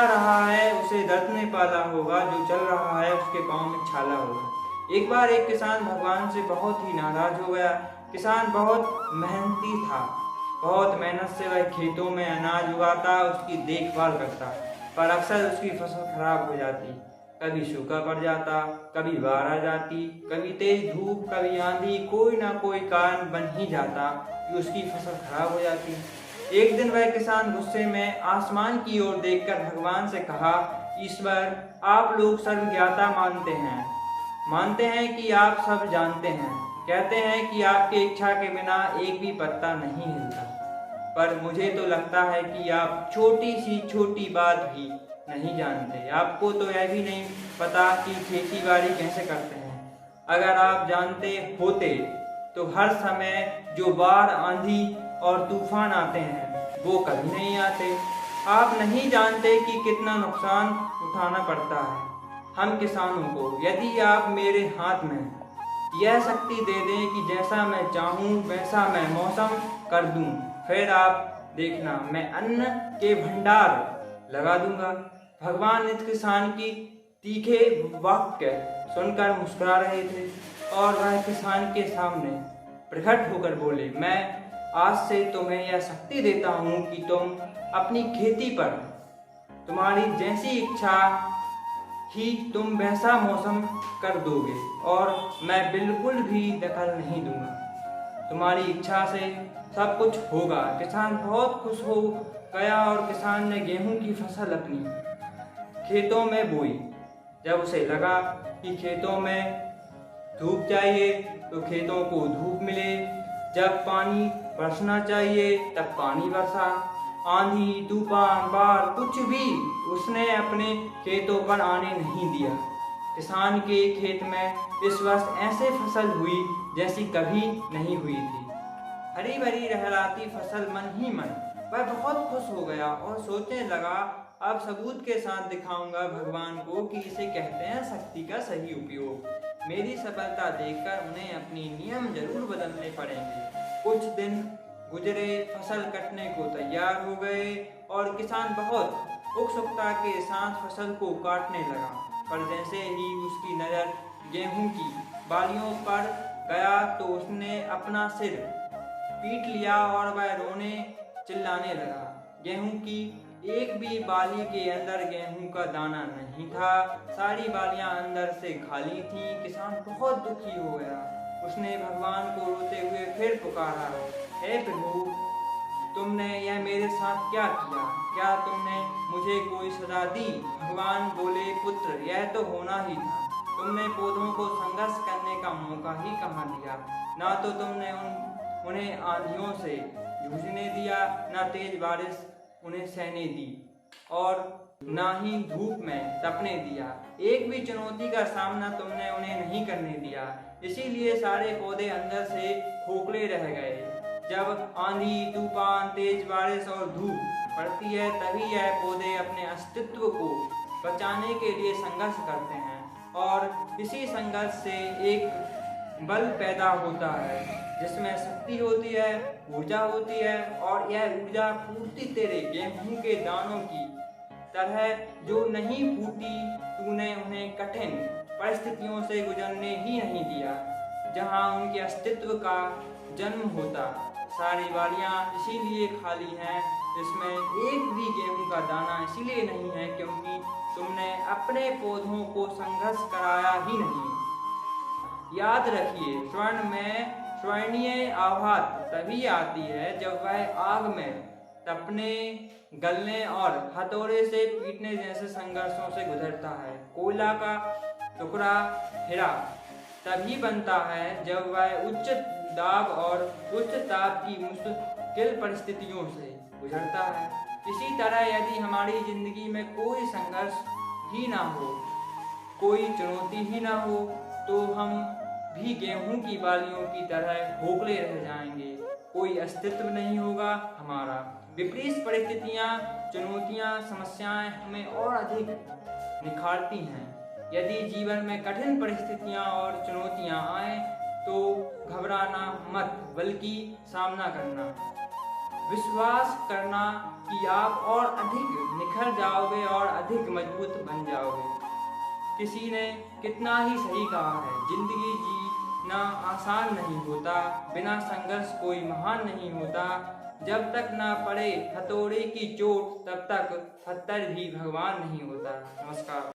जा रहा है उसे दर्द नहीं पाला होगा, जो चल रहा है उसके पाँव में छाला होगा। एक बार एक किसान भगवान से बहुत ही नाराज हो गया। किसान बहुत मेहनती था, बहुत मेहनत से वह खेतों में अनाज उगाता, उसकी देखभाल करता, पर अक्सर उसकी फसल खराब हो जाती। कभी सूखा पड़ जाता, कभी बाढ़ आ जाती, कभी तेज धूप, कभी आंधी, कोई ना कोई कारण बन ही जाता कि उसकी फसल खराब हो जाती। एक दिन वह किसान गुस्से में आसमान की ओर देखकर भगवान से कहा, ईश्वर, आप लोग सर्वज्ञाता मानते हैं कि आप सब जानते हैं, कहते हैं कि आपकी इच्छा के बिना एक भी पत्ता नहीं हिलता, पर मुझे तो लगता है कि आप छोटी सी छोटी बात भी नहीं जानते। आपको तो यह भी नहीं पता कि खेती बाड़ी कैसे करते हैं। अगर आप जानते होते तो हर समय जो बाढ़, आंधी और तूफान आते हैं वो कभी नहीं आते। आप नहीं जानते कि कितना नुकसान उठाना पड़ता है हम किसानों को। यदि आप मेरे हाथ में यह शक्ति दे दें कि जैसा मैं चाहूँ वैसा मैं मौसम कर दूँ, फिर आप देखना मैं अन्न के भंडार लगा दूंगा। भगवान इस किसान की तीखे वाक्य सुनकर मुस्कुरा रहे थे और वह किसान के सामने प्रकट होकर बोले, मैं आज से तुम्हें यह शक्ति देता हूँ कि तुम अपनी खेती पर तुम्हारी जैसी इच्छा ही तुम वैसा मौसम कर दोगे और मैं बिल्कुल भी दखल नहीं दूंगा। तुम्हारी इच्छा से सब कुछ होगा। किसान बहुत खुश हो गया और किसान ने गेहूं की फसल अपनी खेतों में बोई। जब उसे लगा कि खेतों में धूप चाहिए तो खेतों को धूप मिले, जब पानी बरसना चाहिए तब पानी बरसा। आंधी, तूफान, बाढ़ कुछ भी उसने अपने खेतों पर आने नहीं दिया। किसान के खेत में इस वर्ष ऐसे फसल हुई जैसी कभी नहीं हुई थी। हरी भरी लहराती फसल, मन ही मन वह बहुत खुश हो गया और सोचने लगा, अब सबूत के साथ दिखाऊंगा भगवान को कि इसे कहते हैं शक्ति का सही उपयोग। मेरी सफलता देखकर उन्हें अपने नियम जरूर बदलने पड़ेंगे। कुछ दिन गुजरे, फसल कटने को तैयार हो गए और किसान बहुत उत्सुकता के साथ फसल को काटने लगा। पर जैसे ही उसकी नज़र गेहूं की बालियों पर गया तो उसने अपना सिर पीट लिया और वह रोने चिल्लाने लगा। गेहूं की एक भी बाली के अंदर गेहूं का दाना नहीं था, सारी बालियां अंदर से खाली थीं। किसान बहुत दुखी हो गया। उसने भगवान को रोते हुए फिर पुकारा, हे प्रभु, तुमने यह मेरे साथ क्या किया? क्या तुमने मुझे कोई सजा दी? भगवान बोले, पुत्र, यह तो होना ही था। तुमने पौधों को संघर्ष करने का मौका ही कहाँ दिया। ना तो तुमने उन्हें आंधियों से जूझने दिया, ना तेज बारिश उन्हें सहने दी और ना ही धूप में तपने दिया। एक भी चुनौती का सामना तुमने उन्हें नहीं करने दिया। इसीलिए सारे पौधे अंदर से खोखले रह गए। जब आंधी, तूफान, तेज बारिश और धूप पड़ती है तभी यह पौधे अपने अस्तित्व को बचाने के लिए संघर्ष करते हैं और इसी संघर्ष से एक बल पैदा होता है जिसमें शक्ति होती है, ऊर्जा होती है और यह ऊर्जा पूर्ति तेरे गेहूं के दानों की तरह जो नहीं फूटी। तूने उन्हें कठिन परिस्थितियों से गुजरने ही नहीं दिया जहां उनके अस्तित्व का जन्म होता। सारी बालियां इसीलिए खाली हैं, इसमें एक भी गेहूं का दाना इसीलिए नहीं है क्योंकि तुमने अपने पौधों को संघर्ष कराया ही नहीं। याद रखिए, स्वर्ण में स्वर्णीय आभा तभी आती है जब वह आग में तपने, गलने और हथौड़े से पीटने जैसे संघर्षों से गुजरता है। कोयला का टुकड़ा हीरा तभी बनता है जब वह उच्च दाब और उच्च ताप की मुश्किल परिस्थितियों से गुजरता है। इसी तरह यदि हमारी जिंदगी में कोई संघर्ष ही ना हो, कोई चुनौती ही ना हो, तो हम भी गेहूं की बालियों की तरह खोखले रह जाएंगे। कोई अस्तित्व नहीं होगा हमारा। विपरीत परिस्थितियां, चुनौतियां, समस्याएं हमें और अधिक निखारती हैं। यदि जीवन में कठिन परिस्थितियां और चुनौतियां आए तो घबराना मत, बल्कि सामना करना, विश्वास करना कि आप और अधिक निखर जाओगे और अधिक मजबूत बन जाओगे। किसी ने कितना ही सही कहा है, जिंदगी जीना आसान नहीं होता, बिना संघर्ष कोई महान नहीं होता। जब तक ना पड़े हथौड़े की चोट तब तक पत्थर भी भगवान नहीं होता। नमस्कार।